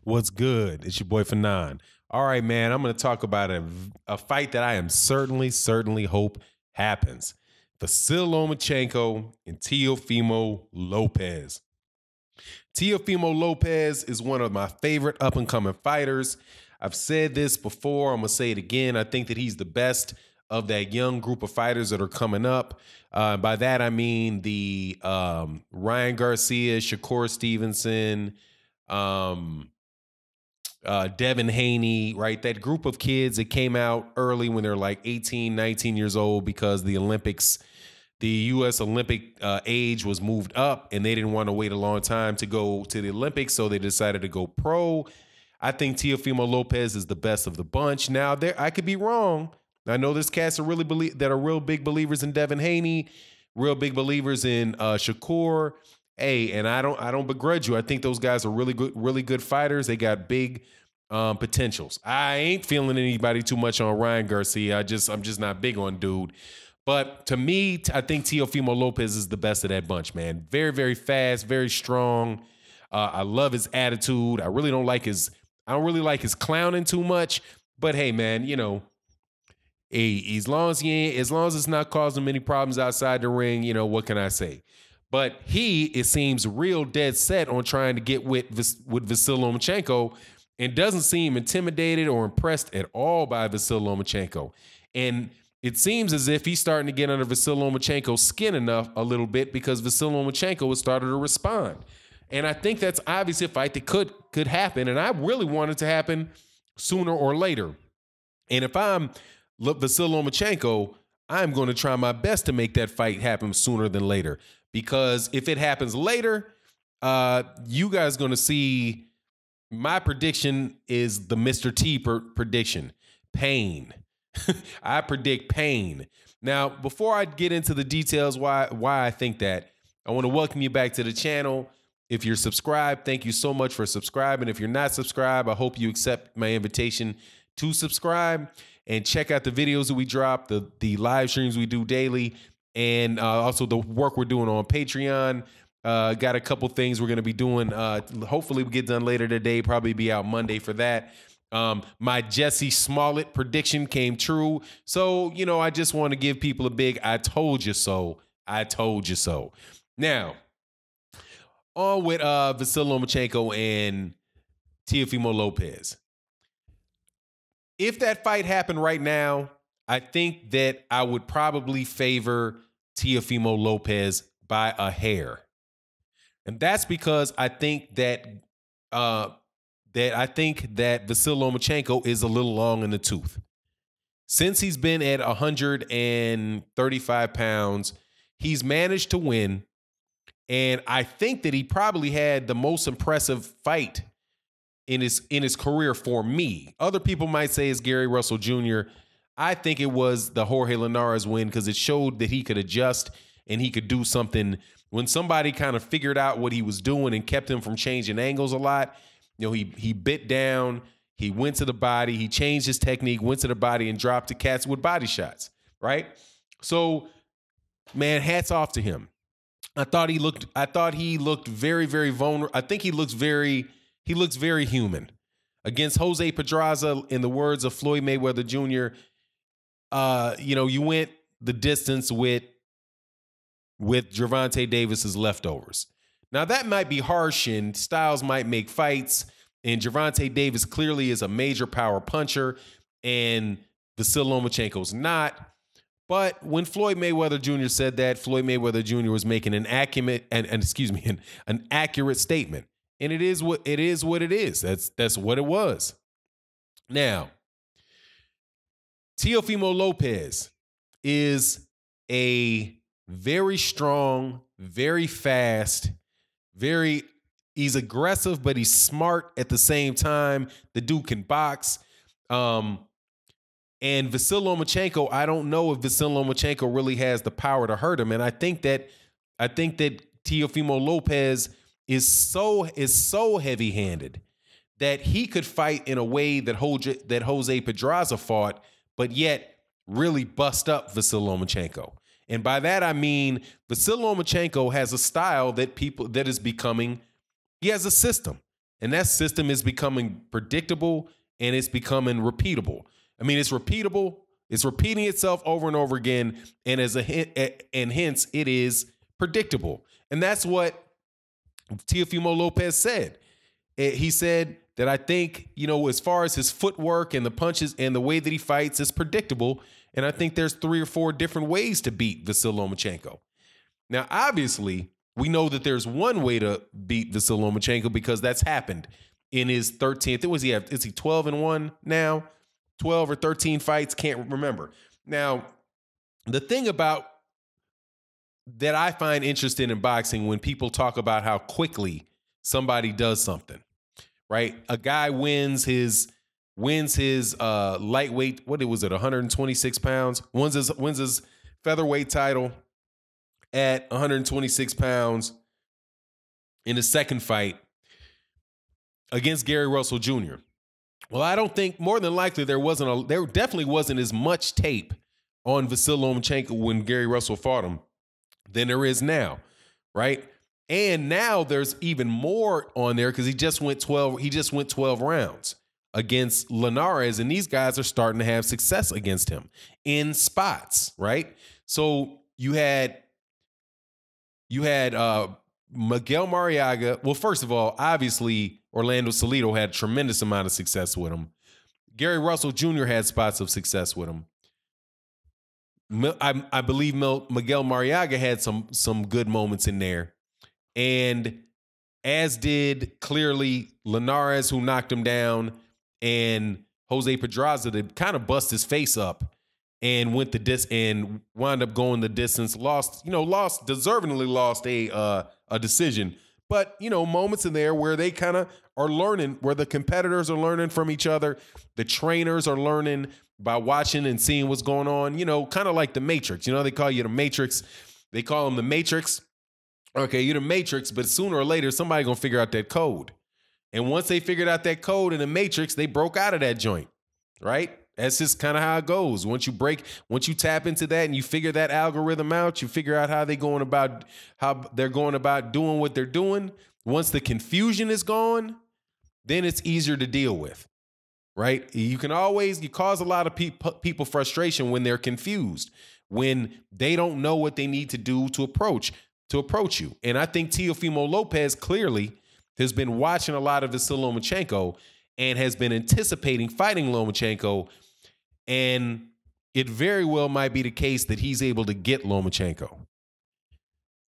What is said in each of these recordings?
What's good? It's your boy Fanon. All right, man, I'm going to talk about a fight that I am certainly hope happens. Vasyl Lomachenko and Teofimo Lopez. Teofimo Lopez is one of my favorite up-and-coming fighters. I've said this before. I'm going to say it again. I think that he's the best of that young group of fighters that are coming up. By that, I mean the Ryan Garcia, Shakur Stevenson, Devin Haney, right? That group of kids that came out early when they're like 18, 19 years old because the Olympics, the U.S. Olympic age was moved up and they didn't want to wait a long time to go to the Olympics, so they decided to go pro. I think Teofimo Lopez is the best of the bunch. Now, I could be wrong. I know this cast are real big believers in Devin Haney, real big believers in Shakur. Hey, and I don't begrudge you. I think those guys are really good fighters. They got big potentials. I ain't feeling anybody too much on Ryan Garcia. I'm just not big on dude. But to me, I think Teofimo Lopez is the best of that bunch, man. Very, very fast, very strong. I love his attitude. I don't really like his clowning too much. But hey, man, you know, as long as it's not causing many problems outside the ring, you know, what can I say? But it seems real dead set on trying to get with Vasyl Lomachenko and doesn't seem intimidated or impressed at all by Vasyl Lomachenko. And it seems as if he's starting to get under Vasyl Lomachenko's skin a little bit because Vasyl Lomachenko has started to respond. And I think that's obviously a fight that could happen. And I really want it to happen sooner or later. And if I'm Vasyl Lomachenko, I'm going to try my best to make that fight happen sooner than later. Because if it happens later, you guys are going to see my prediction is the Mr. T prediction. Pain. I predict pain. Now, before I get into the details why I think that, I want to welcome you back to the channel. If you're subscribed, thank you so much for subscribing. If you're not subscribed, I hope you accept my invitation to subscribe and check out the videos that we drop, the live streams we do daily, and also the work we're doing on Patreon. Got a couple things we're going to be doing. Hopefully we get done later today, probably be out Monday for that. My Jesse Smollett prediction came true. So, you know, I just want to give people a big I told you so. I told you so. Now, on with Vasyl Lomachenko and Teofimo Lopez. If that fight happened right now, I think that I would probably favor Teofimo Lopez by a hair. And that's because I think that Vasyl Lomachenko is a little long in the tooth. Since he's been at 135 pounds, he's managed to win. And I think that he probably had the most impressive fight in his career for me. Other people might say it's Gary Russell Jr. I think it was the Jorge Linares win because it showed that he could adjust and he could do something. When somebody kind of figured out what he was doing and kept him from changing angles a lot, you know, he bit down, he went to the body, he changed his technique, went to the body and dropped the cats with body shots, right? So, man, hats off to him. I thought he looked very, very vulnerable. I think he looks very human. Against Jose Pedraza, in the words of Floyd Mayweather Jr., you know, you went the distance with Gervonta Davis's leftovers. Now, that might be harsh, and styles might make fights, and Gervonta Davis clearly is a major power puncher, and Vasyl Lomachenko's not. But when Floyd Mayweather Jr. said that, Floyd Mayweather Jr. was making an accurate statement. And it is what it is. That's what it was. Now, Teofimo Lopez is a very strong, very fast, he's aggressive, but he's smart at the same time. The dude can box. And Vasyl Lomachenko, I don't know if Vasyl Lomachenko really has the power to hurt him. And I think that Teofimo Lopez is so heavy-handed that he could fight in a way that Jose Pedraza fought, but yet really bust up Vasyl Lomachenko. And by that I mean Vasyl Lomachenko has a style that is becoming. He has a system, And that system is becoming predictable and it's becoming repeatable. I mean, it's repeatable. It's repeating itself over and over again. And and hence it is predictable. And that's what Teofimo Lopez said. He said that I think, as far as his footwork and the punches and the way that he fights is predictable. And I think there's 3 or 4 different ways to beat Vasyl Lomachenko. Now, obviously, we know that there's one way to beat Vasyl Lomachenko because that's happened in his 13th. Is he 12-1 now? 12 or 13 fights? Can't remember. Now, the thing about that I find interesting in boxing when people talk about how quickly somebody does something, right? A guy wins his lightweight, what was it, 126 pounds? Wins his featherweight title at 126 pounds in the second fight against Gary Russell Jr. Well, I don't think, more than likely, there definitely wasn't as much tape on Vasyl Lomachenko when Gary Russell fought him than there is now, right? And now there's even more on there because he just went 12 rounds against Linares, and these guys are starting to have success against him in spots, right? So you had Miguel Mariaga. Well, first of all, obviously Orlando Salido had a tremendous amount of success with him. Gary Russell Jr. had spots of success with him. I believe Miguel Mariaga had some good moments in there. And as did clearly Linares, who knocked him down, and Jose Pedraza that kind of bust his face up and and wound up going the distance. Deservingly lost a decision. But, moments in there where they kind of are learning, where the competitors are learning from each other. The trainers are learning by watching and seeing what's going on, kind of like the Matrix. They call you the Matrix. They call them the Matrix. Okay, you're the Matrix, but sooner or later, somebody's going to figure out that code. And once they figured out that code in the Matrix, they broke out of that joint, right? That's just kind of how it goes. Once you tap into that and you figure that algorithm out, you figure out how they're going about doing what they're doing. Once the confusion is gone, then it's easier to deal with, right? You cause a lot of people frustration when they're confused, when they don't know what they need to do to approach you. And I think Teofimo Lopez clearly has been watching a lot of Vasyl Lomachenko and has been anticipating fighting Lomachenko. And it very well might be the case that he's able to get Lomachenko,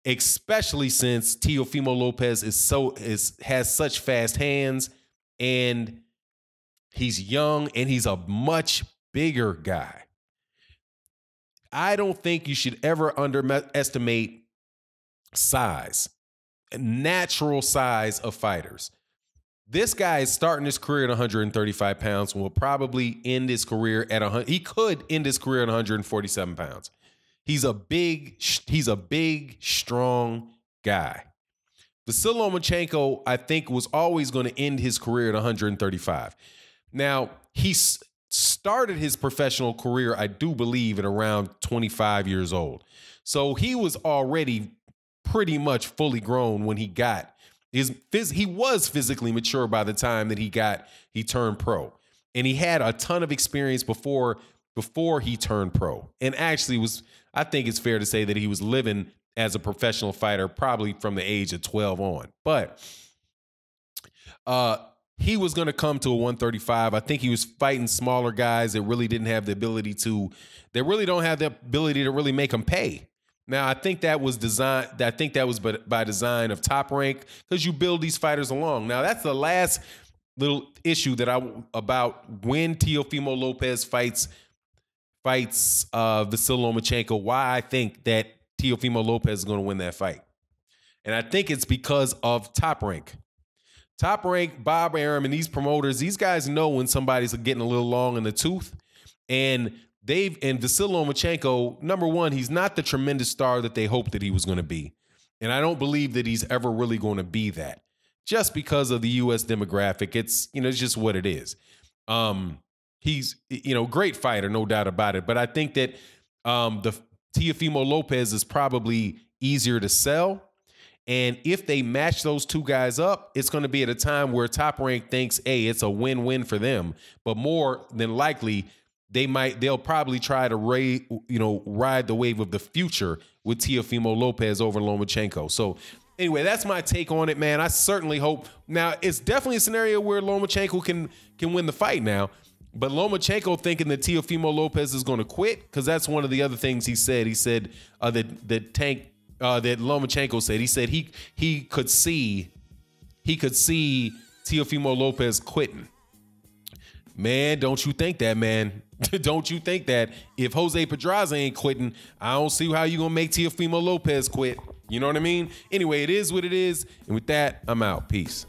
especially since Teofimo Lopez has such fast hands, and he's young and he's a much bigger guy. I don't think you should ever underestimate size, natural size of fighters. This guy is starting his career at 135 pounds and will probably end his career at 100. He could end his career at 147 pounds. He's a big, strong guy. Vasyl Lomachenko, I think, was always going to end his career at 135. Now, he started his professional career, I do believe, at around 25 years old. So he was already pretty much fully grown when he got he was physically mature by the time that he turned pro. And he had a ton of experience before he turned pro. And actually I think it's fair to say that he was living as a professional fighter probably from the age of 12 on. But he was going to come to a 135. I think he was fighting smaller guys that really don't have the ability to really make him pay. Now, I think that was by design of Top Rank, because you build these fighters along. Now, that's the last little issue about when Teofimo Lopez fights Vasyl Lomachenko, why I think that Teofimo Lopez is going to win that fight. And I think it's because of Top Rank. Top Rank, Bob Arum, and these promoters, these guys know when somebody's getting a little long in the tooth. And Vasyl Lomachenko, number one, he's not the tremendous star that they hoped that he was going to be. And I don't believe that he's ever really going to be that, just because of the U.S. demographic. It's just what it is. He's, great fighter, no doubt about it. But I think that the Teofimo Lopez is probably easier to sell. And if they match those two guys up, it's going to be at a time where Top Rank thinks, hey, it's a win-win for them. But more than likely, they'll probably try to ride the wave of the future with Teofimo Lopez over Lomachenko. So anyway, that's my take on it, man. I certainly hope. Now, it's definitely a scenario where Lomachenko can win the fight now. But Lomachenko thinking that Teofimo Lopez is going to quit, because that's one of the other things he said. He said that Lomachenko said. He said he could see Teofimo Lopez quitting. Man, don't you think that, man? Don't you think that? If Jose Pedraza ain't quitting, I don't see how you gonna make Teofimo Lopez quit. You know what I mean? Anyway, it is what it is. And with that, I'm out. Peace.